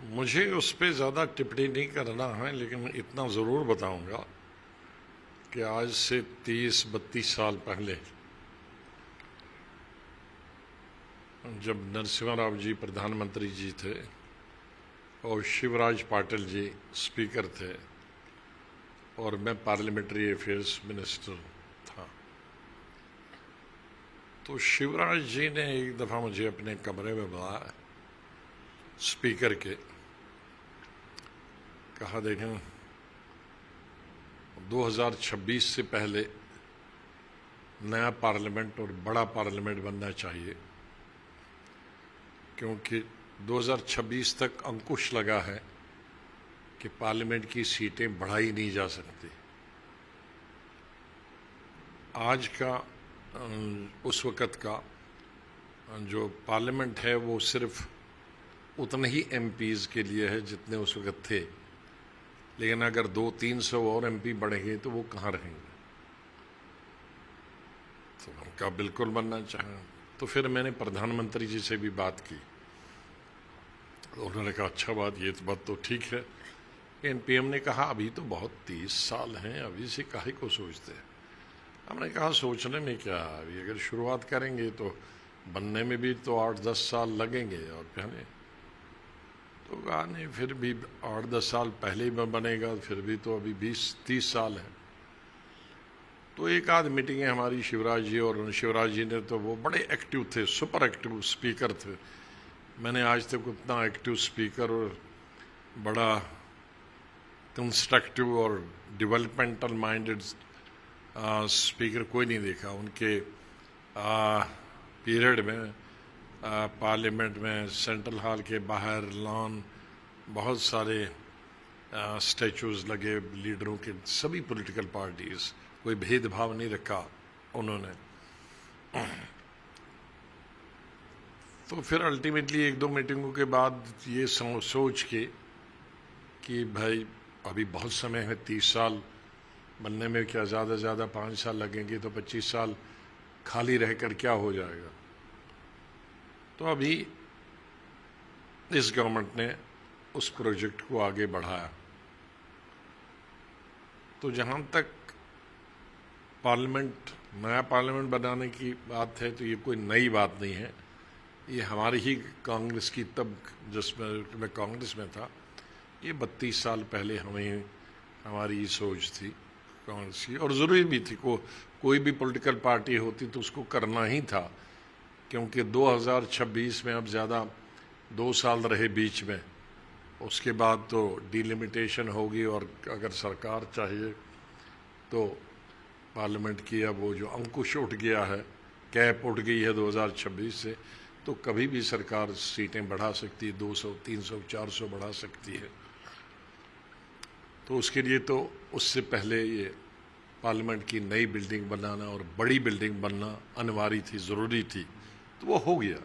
मुझे उस पर ज़्यादा टिप्पणी नहीं करना है, लेकिन इतना ज़रूर बताऊंगा कि आज से 30-32 साल पहले जब नरसिम्हा राव जी प्रधानमंत्री जी थे और शिवराज पाटिल जी स्पीकर थे और मैं पार्लियामेंट्री अफेयर्स मिनिस्टर था, तो शिवराज जी ने एक दफ़ा मुझे अपने कमरे में बुलाया, स्पीकर के, कहा देखें 2026 से पहले नया पार्लियामेंट और बड़ा पार्लियामेंट बनना चाहिए, क्योंकि 2026 तक अंकुश लगा है कि पार्लियामेंट की सीटें बढ़ाई नहीं जा सकती। आज का उस वक़्त का जो पार्लियामेंट है वो सिर्फ उतने ही एमपीज़ के लिए है जितने उस वक़्त थे, लेकिन अगर 200-300 और एमपी बढ़ेंगे तो वो कहाँ रहेंगे। तो उनका बिल्कुल बनना चाहिए। तो फिर मैंने प्रधानमंत्री जी से भी बात की, तो उन्होंने कहा अच्छा बात, ये तो बात तो ठीक है। एनपीएम ने कहा अभी तो बहुत 30 साल हैं, अभी से काहे को सोचते हैं। हमने कहा सोचने में क्या, अभी अगर शुरुआत करेंगे तो बनने में भी तो 8-10 साल लगेंगे, और पहले तो कहा नहीं, फिर भी 8-10 साल पहले ही बनेगा, फिर भी तो अभी 20-30 साल है। तो एक आध मीटिंगें हमारी शिवराज जी, और शिवराज जी ने तो वो बड़े एक्टिव थे, सुपर एक्टिव स्पीकर थे। मैंने आज तक उतना एक्टिव स्पीकर और बड़ा कंस्ट्रक्टिव और डेवलपमेंटल माइंडेड स्पीकर कोई नहीं देखा। उनके पीरियड में पार्लियामेंट में सेंट्रल हॉल के बाहर लॉन बहुत सारे स्टैचूज़ लगे लीडरों के, सभी पॉलिटिकल पार्टीज़, कोई भेदभाव नहीं रखा उन्होंने। तो फिर अल्टीमेटली 1-2 मीटिंगों के बाद ये सोच के कि भाई अभी बहुत समय है, 30 साल बनने में क्या, ज़्यादा से ज़्यादा 5 साल लगेंगे, तो 25 साल खाली रहकर क्या हो जाएगा। तो अभी इस गवर्नमेंट ने उस प्रोजेक्ट को आगे बढ़ाया। तो जहाँ तक पार्लियामेंट, नया पार्लियामेंट बनाने की बात है, तो ये कोई नई बात नहीं है। ये हमारी ही कांग्रेस की, तब जिसमें मैं कांग्रेस में था, ये 32 साल पहले हमारी ये सोच थी कांग्रेस की, और ज़रूरी भी थी। कोई भी पॉलिटिकल पार्टी होती तो उसको करना ही था, क्योंकि 2026 में अब ज़्यादा 2 साल रहे बीच में, उसके बाद तो डिलिमिटेशन होगी, और अगर सरकार चाहिए तो पार्लियामेंट की अब वो जो अंकुश उठ गया है, कैप उठ गई है 2026 से, तो कभी भी सरकार सीटें बढ़ा सकती है, 200, 300, 400 बढ़ा सकती है। तो उसके लिए तो उससे पहले ये पार्लियामेंट की नई बिल्डिंग बनाना और बड़ी बिल्डिंग बनना अनिवार्य थी, ज़रूरी थी, तो वो हो गया।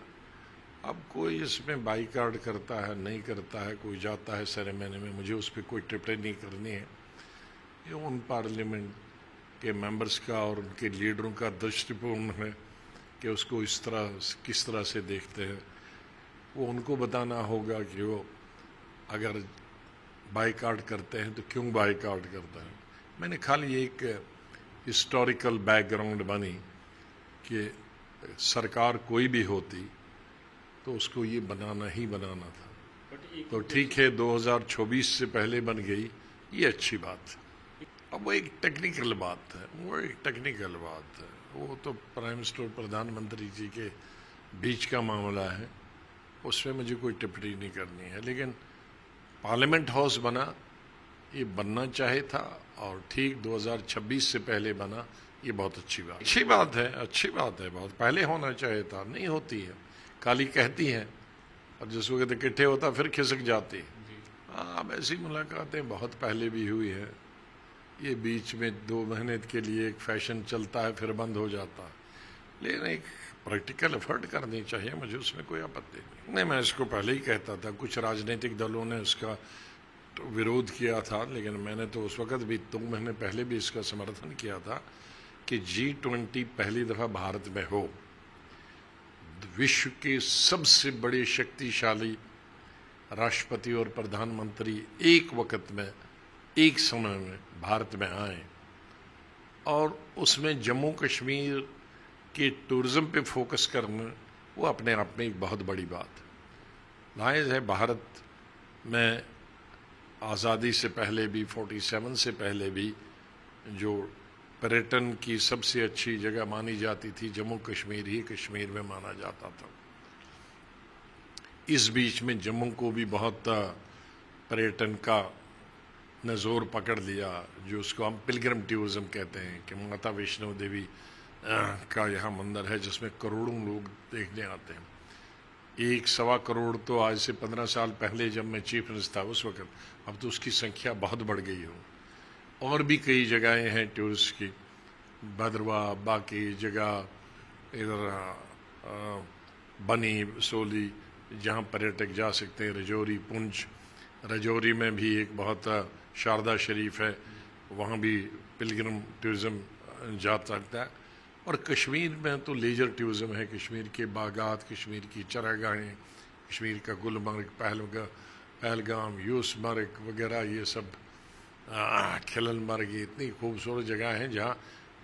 अब कोई इसमें बाईकाट करता है, नहीं करता है, कोई जाता है सेरेमनी में, मुझे उस पर कोई टिप्पणी नहीं करनी है। ये उन पार्लियामेंट के मेंबर्स का और उनके लीडरों का दृष्टिकोण है कि उसको किस तरह से देखते हैं। वो उनको बताना होगा कि वो अगर बाईकाट करते हैं तो क्यों बाईकाट करता है। मैंने खाली एक हिस्टोरिकल बैकग्राउंड बनी कि सरकार कोई भी होती तो उसको ये बनाना ही बनाना था। तो ठीक है, 2024 से पहले बन गई, ये अच्छी बात है। अब वो एक टेक्निकल बात है, वो तो प्राइम मिनिस्टर और प्रधानमंत्री जी के बीच का मामला है, उसमें मुझे कोई टिप्पणी नहीं करनी है। लेकिन पार्लियामेंट हाउस बना, ये बनना चाहे था, और ठीक 2026 से पहले बना, ये बहुत अच्छी बात है। बहुत पहले होना चाहिए था, नहीं होती है, खाली कहती हैं, और जिस वक्त इकट्ठे होता फिर खिसक जाती है। हाँ, ऐसी मुलाकातें बहुत पहले भी हुई है। ये बीच में 2 महीने के लिए एक फैशन चलता है, फिर बंद हो जाता है, लेकिन एक प्रैक्टिकल एफर्ट करनी चाहिए, मुझे उसमें कोई आपत्ति नहीं। मैं इसको पहले ही कहता था, कुछ राजनीतिक दलों ने इसका तो विरोध किया था, लेकिन मैंने तो उस वक़्त भी 2 महीने पहले भी इसका समर्थन किया था कि G20 पहली दफ़ा भारत में हो। विश्व के सबसे बड़े शक्तिशाली राष्ट्रपति और प्रधानमंत्री एक वक्त में, एक समय में भारत में आए और उसमें जम्मू कश्मीर के टूरिज़्म पे फोकस करना, वो अपने आप में एक बहुत बड़ी बात है। जाहिर है भारत में आज़ादी से पहले भी, 47 से पहले भी जो पर्यटन की सबसे अच्छी जगह मानी जाती थी जम्मू कश्मीर ही कश्मीर में माना जाता था। इस बीच में जम्मू को भी बहुत पर्यटन का ने जोर पकड़ लिया, जो उसको हम पिलग्रिम टूरिज़्म कहते हैं कि माता वैष्णो देवी का यहाँ मंदिर है जिसमें करोड़ों लोग देखने आते हैं। 1-1.25 करोड़ तो आज से 15 साल पहले जब मैं चीफ मिनिस्टर था उस वक्त, अब तो उसकी संख्या बहुत बढ़ गई हो। और भी कई जगहें हैं टूरिस्ट की, भद्रवाह, बाकी जगह इधर बनी, सोली, जहाँ पर्यटक जा सकते हैं, रजौरी, पुंछ। रजौरी में भी एक बहुत शारदा शरीफ है, वहाँ भी पिलग्रिम टूरिज़्म जा सकता है। और कश्मीर में तो लेजर टूरिज़्म है, कश्मीर के बागात, कश्मीर की चरागाहें, कश्मीर का गुलमर्ग, पहलगाम, यूसमर्ग वगैरह, ये सब खिलनमर्ग, ये इतनी खूबसूरत जगह हैं जहाँ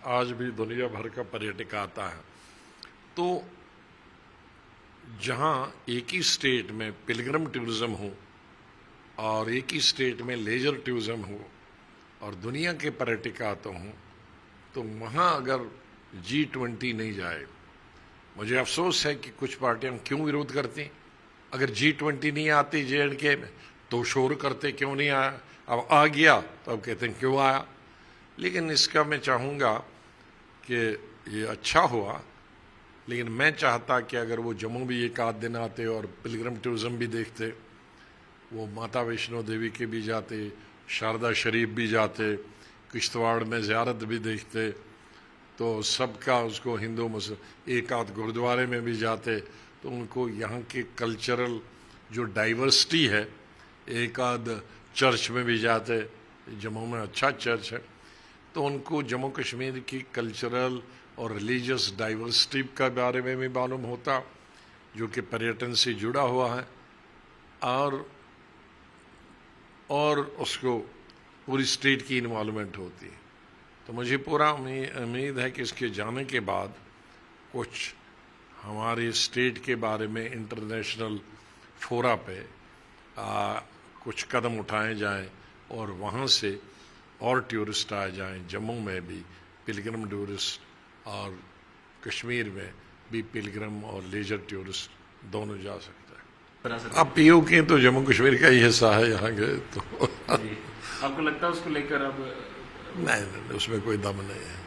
आज भी दुनिया भर का पर्यटक आता है। तो जहाँ एक ही स्टेट में पिलग्रिम टूरिज़्म हो और एक ही स्टेट में लेजर टूरिज़्म हो और दुनिया के पर्यटक आते हों, तो वहाँ अगर G20 नहीं जाए, मुझे अफसोस है कि कुछ पार्टियां क्यों विरोध करती। अगर G20 नहीं आती J&K में तो शोर करते क्यों नहीं आया, अब आ गया तो अब कहते हैं क्यों आया। लेकिन इसका मैं चाहूँगा कि ये अच्छा हुआ, लेकिन मैं चाहता कि अगर वो जम्मू भी एक आध दिन आते और पिलग्रिम टूरिज़्म भी देखते, वो माता वैष्णो देवी के भी जाते, शारदा शरीफ भी जाते, किश्तवाड़ में ज़ियारत भी देखते, तो सबका उसको हिंदू मुस्लिम एक आध गुरुद्वारे में भी जाते, तो उनको यहाँ के कल्चरल जो डाइवर्सिटी है, एक आध चर्च में भी जाते, जम्मू में अच्छा चर्च है, तो उनको जम्मू कश्मीर की कल्चरल और रिलीजियस डाइवर्सिटी का बारे में भी मालूम होता, जो कि पर्यटन से जुड़ा हुआ है, और उसको पूरी स्टेट की इन्वॉल्वमेंट होती है। तो मुझे पूरा उम्मीद है कि इसके जाने के बाद कुछ हमारे स्टेट के बारे में इंटरनेशनल फोरा पे कुछ कदम उठाए जाएं और वहाँ से और टूरिस्ट आ जाएं। जम्मू में भी पिलग्रिम टूरिस्ट और कश्मीर में भी पिलग्रिम और लेजर टूरिस्ट दोनों जा सकता है। अब पीओ के तो जम्मू कश्मीर का ही हिस्सा है, यहाँ गए तो आपको लगता है उसको लेकर अब नहीं, उसमें कोई दम नहीं है।